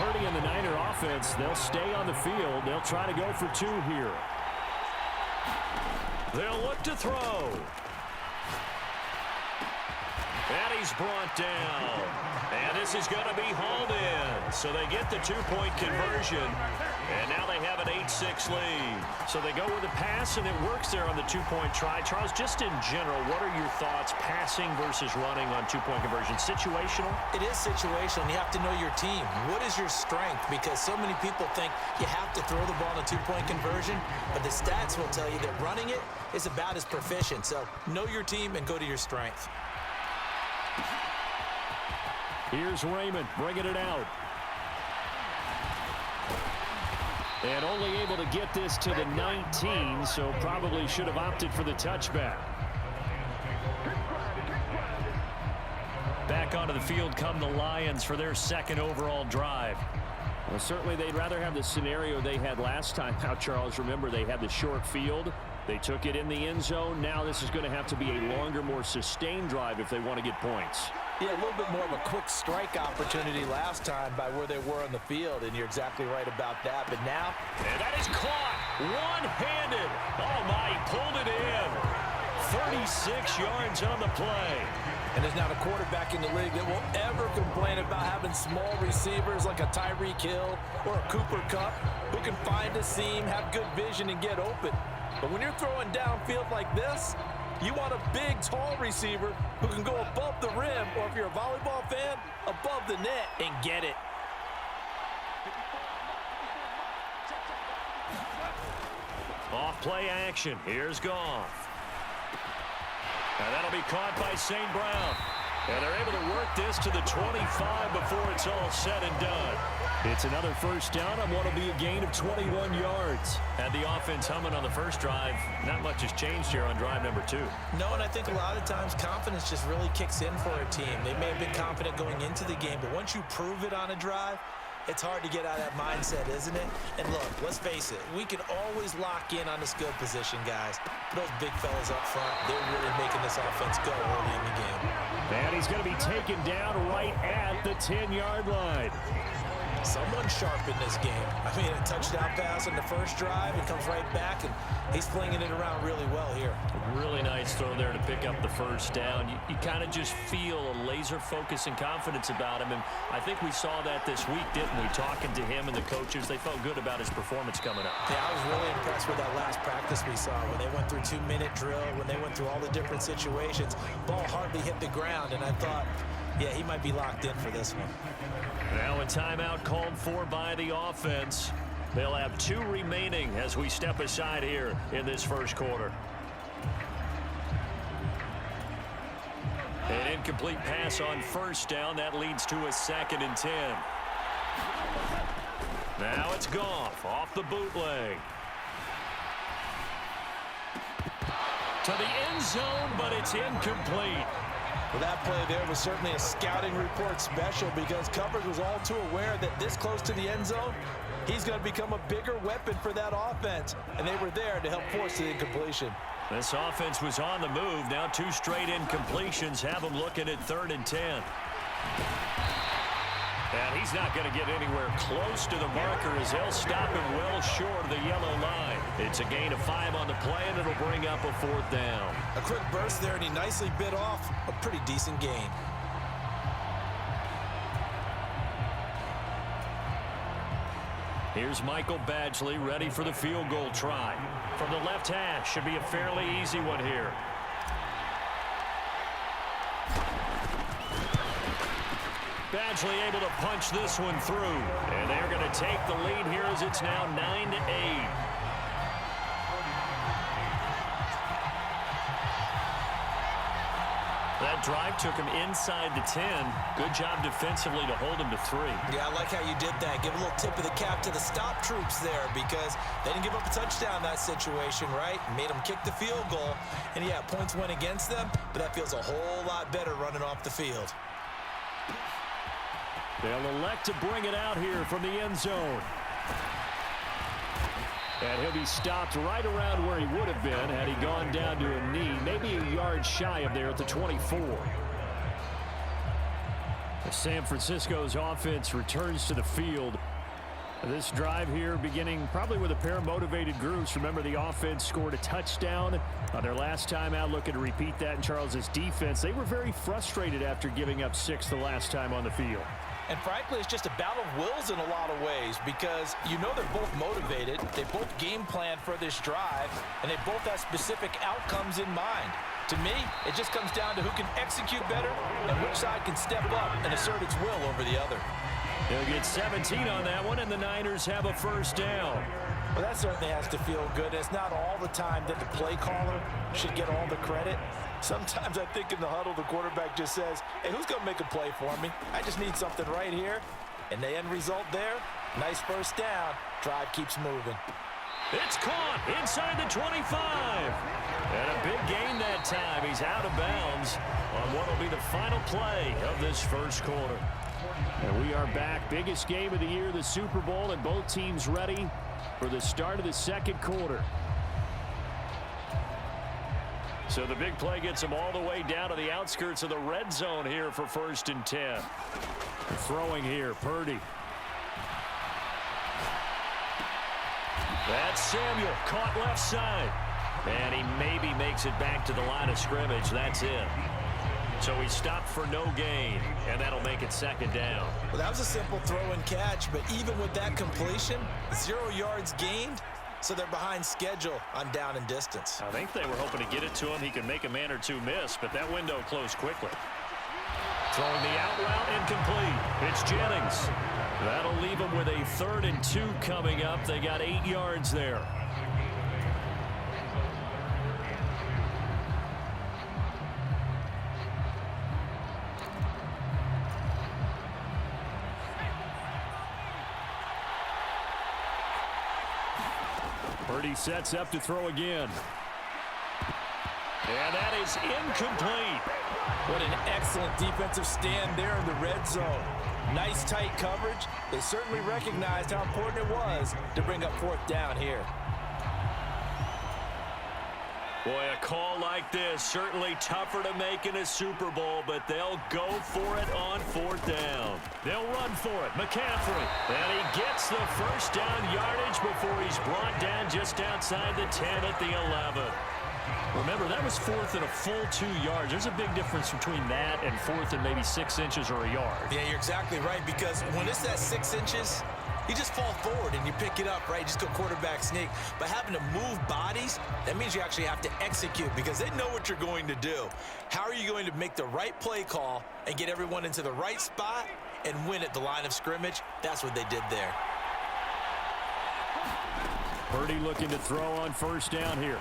Purdy and the Niner offense, they'll stay on the field. They'll try to go for 2 here. They'll look to throw. And he's brought down. And this is going to be hauled in. So they get the 2-point conversion. And now they have an 8-6 lead. So they go with a pass, and it works there on the 2-point try. Charles, just in general, what are your thoughts passing versus running on 2-point conversion? Situational? It is situational. You have to know your team. What is your strength? Because so many people think you have to throw the ball in a 2-point conversion, but the stats will tell you that running it is about as proficient. So know your team and go to your strength. Here's Raymond bringing it out. And only able to get this to the 19, so probably should have opted for the touchback. Back onto the field come the Lions for their second overall drive. Well, certainly they'd rather have the scenario they had last time. Now, Charles, remember they had the short field. They took it in the end zone. Now this is going to have to be a longer, more sustained drive if they want to get points. Yeah, a little bit more of a quick strike opportunity last time by where they were on the field, and you're exactly right about that. But now... And that is caught one-handed. Oh, my, he pulled it in. 36 yards on the play. And there's not a quarterback in the league that will ever complain about having small receivers like a Tyreek Hill or a Cooper Kupp who can find a seam, have good vision, and get open. But when you're throwing downfield like this, you want a big, tall receiver who can go above the rim, or if you're a volleyball fan, above the net and get it. Off play action. Here's Goff. And that'll be caught by St. Brown. And they're able to work this to the 25 before it's all said and done. It's another first down on what will be a gain of 21 yards. Had the offense humming on the first drive. Not much has changed here on drive number 2. No, and I think a lot of times confidence just really kicks in for a team. They may have been confident going into the game, but once you prove it on a drive, it's hard to get out of that mindset, isn't it? And look, let's face it, we can always lock in on the skill position, guys. Those big fellas up front, they're really making this offense go early in the game. And he's going to be taken down right at the 10-yard line. Someone sharp in this game. I mean, a touchdown pass on the first drive, it comes right back, and he's flinging it around really well here. Really nice throw there to pick up the first down. You kind of just feel a laser focus and confidence about him, and I think we saw that this week, didn't we? Talking to him and the coaches, they felt good about his performance coming up. Yeah, I was really impressed with that last practice we saw when they went through 2-minute drill, when they went through all the different situations. Ball hardly hit the ground, and I thought, yeah, he might be locked in for this one. Now a timeout called for by the offense. They'll have 2 remaining as we step aside here in this first quarter. An incomplete pass on first down. That leads to a 2nd and 10. Now it's Goff off the bootleg. To the end zone, but it's incomplete. Well, that play there was certainly a scouting report special because coverage was all too aware that this close to the end zone, he's going to become a bigger weapon for that offense. And they were there to help force the incompletion. This offense was on the move. Now 2 straight incompletions have them looking at 3rd and 10. And he's not going to get anywhere close to the marker as they'll stop him well short of the yellow line. It's a gain of 5 on the play, and it'll bring up a 4th down. A quick burst there, and he nicely bit off a pretty decent gain. Here's Michael Badgley ready for the field goal try. From the left hash, should be a fairly easy one here. Badgley able to punch this one through. And they're going to take the lead here as it's now 9-8. That drive took him inside the 10. Good job defensively to hold him to 3. Yeah, I like how you did that. Give a little tip of the cap to the stop troops there because they didn't give up a touchdown in that situation, right? Made them kick the field goal. And, yeah, points went against them, but that feels a whole lot better running off the field. They'll elect to bring it out here from the end zone. And he'll be stopped right around where he would have been had he gone down to a knee, maybe a yard shy of there at the 24. San Francisco's offense returns to the field. This drive here beginning probably with a pair of motivated groups. Remember, the offense scored a touchdown on their last time out, looking to repeat that in Charles's defense. They were very frustrated after giving up 6 the last time on the field. And frankly, it's just a battle of wills in a lot of ways because you know they're both motivated. They both game plan for this drive, and they both have specific outcomes in mind. To me, it just comes down to who can execute better and which side can step up and assert its will over the other. They'll get 17 on that one, and the Niners have a first down. Well, that certainly has to feel good. It's not all the time that the play caller should get all the credit. Sometimes I think in the huddle, the quarterback just says, hey, who's going to make a play for me? I just need something right here. And the end result there, nice first down. Drive keeps moving. It's caught inside the 25. And a big gain that time. He's out of bounds on what will be the final play of this first quarter. And we are back. Biggest game of the year, the Super Bowl, and both teams ready for the start of the second quarter. So the big play gets them all the way down to the outskirts of the red zone here for 1st and 10. Throwing here, Purdy. That's Samuel, caught left side. And he maybe makes it back to the line of scrimmage. That's it. So he stopped for no gain, and that'll make it 2nd down. Well, that was a simple throw and catch, but even with that completion, 0 yards gained, so they're behind schedule on down and distance. I think they were hoping to get it to him. He could make a man or two miss, but that window closed quickly. Throwing the out route, incomplete. It's Jennings. That'll leave him with a 3rd and 2 coming up. They got 8 yards there. Purdy sets up to throw again. And that is incomplete. What an excellent defensive stand there in the red zone. Nice tight coverage. They certainly recognized how important it was to bring up 4th down here. Boy, a call like this, certainly tougher to make in a Super Bowl, but they'll go for it on 4th down. They'll run for it. McCaffrey. And he gets the first down yardage before he's brought down just outside the 10 at the 11. Remember, that was 4th and a full 2 yards. There's a big difference between that and 4th and maybe 6 inches or a yard. Yeah, you're exactly right, because when it's that 6 inches, you just fall forward and you pick it up, right? Just go quarterback sneak. But having to move bodies, that means you actually have to execute because they know what you're going to do. How are you going to make the right play call and get everyone into the right spot and win at the line of scrimmage? That's what they did there. Purdy looking to throw on 1st down here.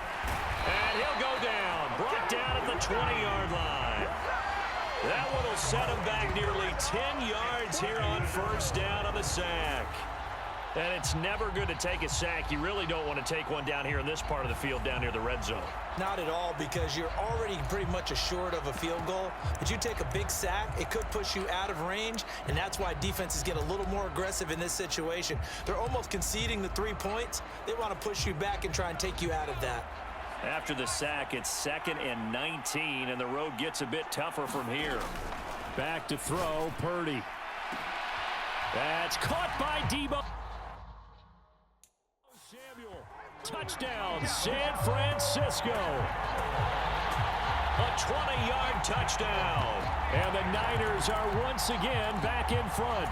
And he'll go down. Brought down at the 20-yard line. That one will set him back nearly 10 yards here on 1st down on the sack. And it's never good to take a sack. You really don't want to take one down here in this part of the field down near the red zone. Not at all, because you're already pretty much assured of a field goal. But you take a big sack, it could push you out of range, and that's why defenses get a little more aggressive in this situation. They're almost conceding the 3 points. They want to push you back and try and take you out of that. After the sack, it's 2nd and 19, and the road gets a bit tougher from here. Back to throw, Purdy. That's caught by Debo. Samuel, touchdown, San Francisco. A 20-yard touchdown. And the Niners are once again back in front.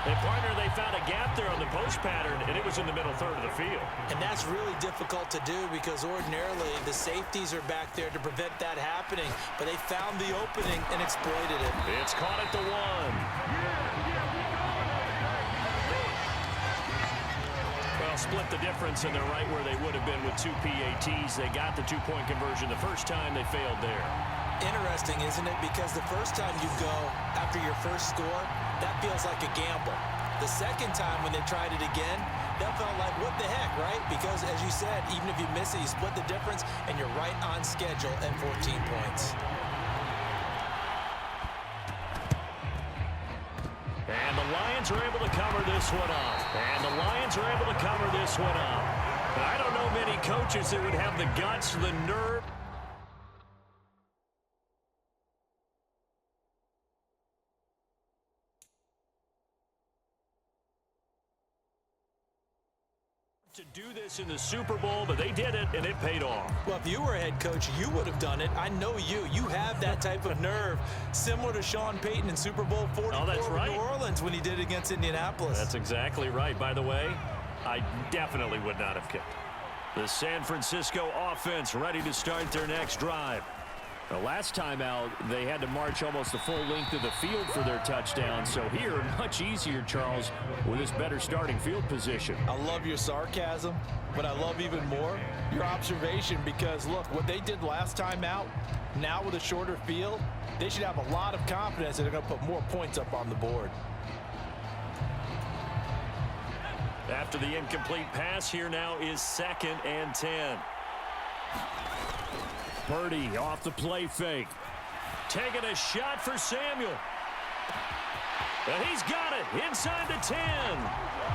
And partner, they found a gap there on the post pattern, and it was in the middle 3rd of the field. And that's really difficult to do because ordinarily the safeties are back there to prevent that happening. But they found the opening and exploited it. It's caught at the 1. Well, split the difference, and they're right where they would have been with 2 PATs. They got the 2-point conversion the first time. They failed there. Interesting, isn't it? Because the first time you go after your first score, that feels like a gamble. The second time when they tried it again, that felt like, what the heck, right? Because, as you said, even if you miss it, you split the difference, and you're right on schedule at 14 points. And the Lions are able to cover this one up. And the Lions are able to cover this one up. I don't know many coaches that would have the guts, the nerve, To do this in the Super Bowl, but they did it, and it paid off. Well, if you were a head coach, you would have done it. I know you. You have that type of nerve, similar to Sean Payton in Super Bowl 44 that's right. with New Orleans when he did it against Indianapolis. That's exactly right. By the way, I definitely would not have kicked. The San Francisco offense ready to start their next drive. The last time out, they had to march almost the full length of the field for their touchdown. So here, much easier, Charles, with this better starting field position. I love your sarcasm, but I love even more your observation because, look, what they did last time out, now with a shorter field, they should have a lot of confidence that they're going to put more points up on the board. After the incomplete pass, here now is 2nd and 10. Purdy off the play fake. Taking a shot for Samuel. And he's got it inside the 10.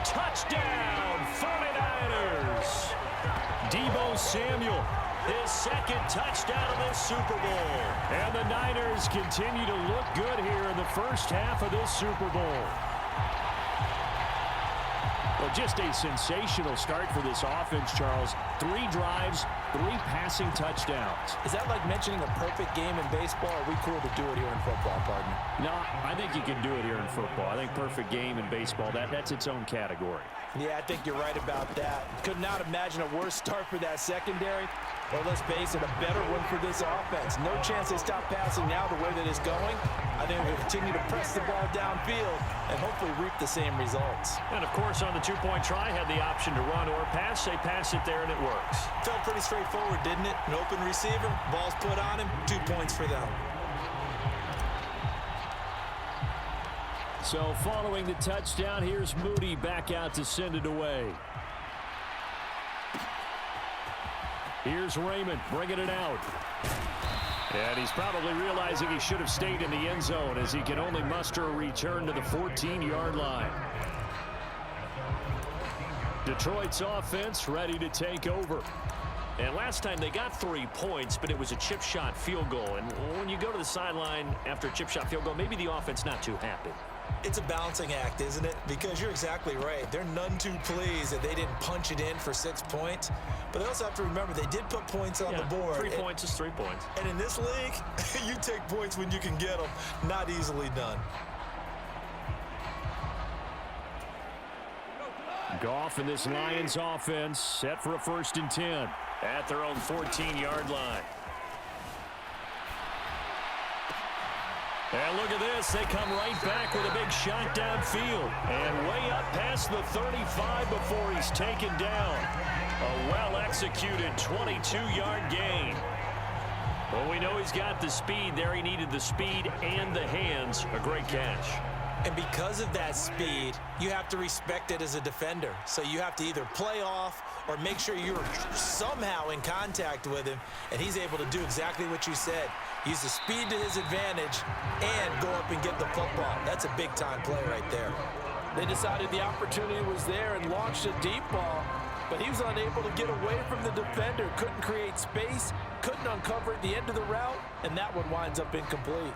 Touchdown, 49ers. Deebo Samuel, his 2nd touchdown of this Super Bowl. And the Niners continue to look good here in the first half of this Super Bowl. Well, just a sensational start for this offense, Charles. 3 drives, 3 passing touchdowns. Is that like mentioning a perfect game in baseball, or are we cool to do it here in football, partner? No, I think you can do it here in football. I think perfect game in baseball, that's its own category. Yeah, I think you're right about that. Could not imagine a worse start for that secondary. Or let's face it, a better one for this offense. No chance they stop passing now the way that it's going. I think we'll continue to press the ball downfield and hopefully reap the same results. And, of course, on the 2-point try, had the option to run or pass. They pass it there, and it works. Felt pretty straightforward, didn't it? An open receiver, ball's put on him, 2 points for them. So following the touchdown, here's Moody back out to send it away. Here's Raymond bringing it out. And he's probably realizing he should have stayed in the end zone as he can only muster a return to the 14-yard line. Detroit's offense ready to take over. And last time they got 3 points, but it was a chip shot field goal. And when you go to the sideline after a chip shot field goal, maybe the offense not too happy. It's a balancing act, isn't it? Because you're exactly right. They're none too pleased that they didn't punch it in for 6 points. But they also have to remember they did put points on the board. 3 points is 3 points. And in this league, you take points when you can get them. Not easily done. Goff and this Lions offense set for a 1st and 10 at their own 14-yard line. And look at this. They come right back with a big shot downfield. And way up past the 35 before he's taken down. A well-executed 22-yard gain. Well, we know he's got the speed there. He needed the speed and the hands. A great catch. And because of that speed, you have to respect it as a defender. So you have to either play off or make sure you're somehow in contact with him. And he's able to do exactly what you said. Use the speed to his advantage and go up and get the football. That's a big-time play right there. They decided the opportunity was there and launched a deep ball, but he was unable to get away from the defender. Couldn't create space, couldn't uncover at the end of the route, and that one winds up incomplete.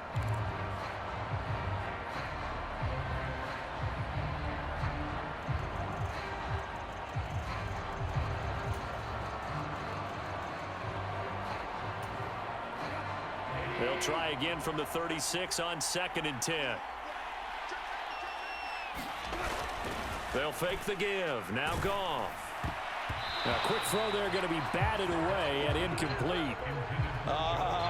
They'll try again from the 36 on 2nd and 10. They'll fake the give. Now Goff. A quick throw there going to be batted away and incomplete.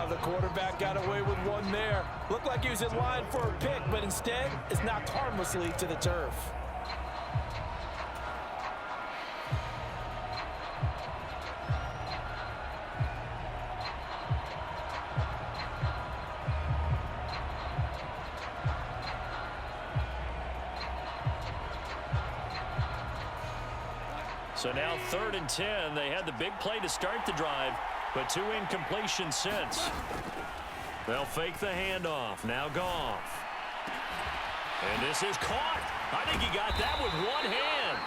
The quarterback got away with one there. Looked like he was in line for a pick, but instead it's knocked harmlessly to the turf. So now 3rd and 10. They had the big play to start the drive, but 2 incompletions since. They'll fake the handoff. Now Goff. And this is caught. I think he got that with one hand.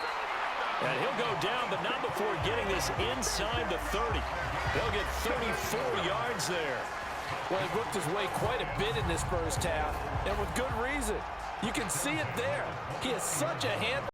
And he'll go down, but not before getting this inside the 30. They'll get 34 yards there. Well, he worked his way quite a bit in this first half, and with good reason. You can see it there. He has such a hand.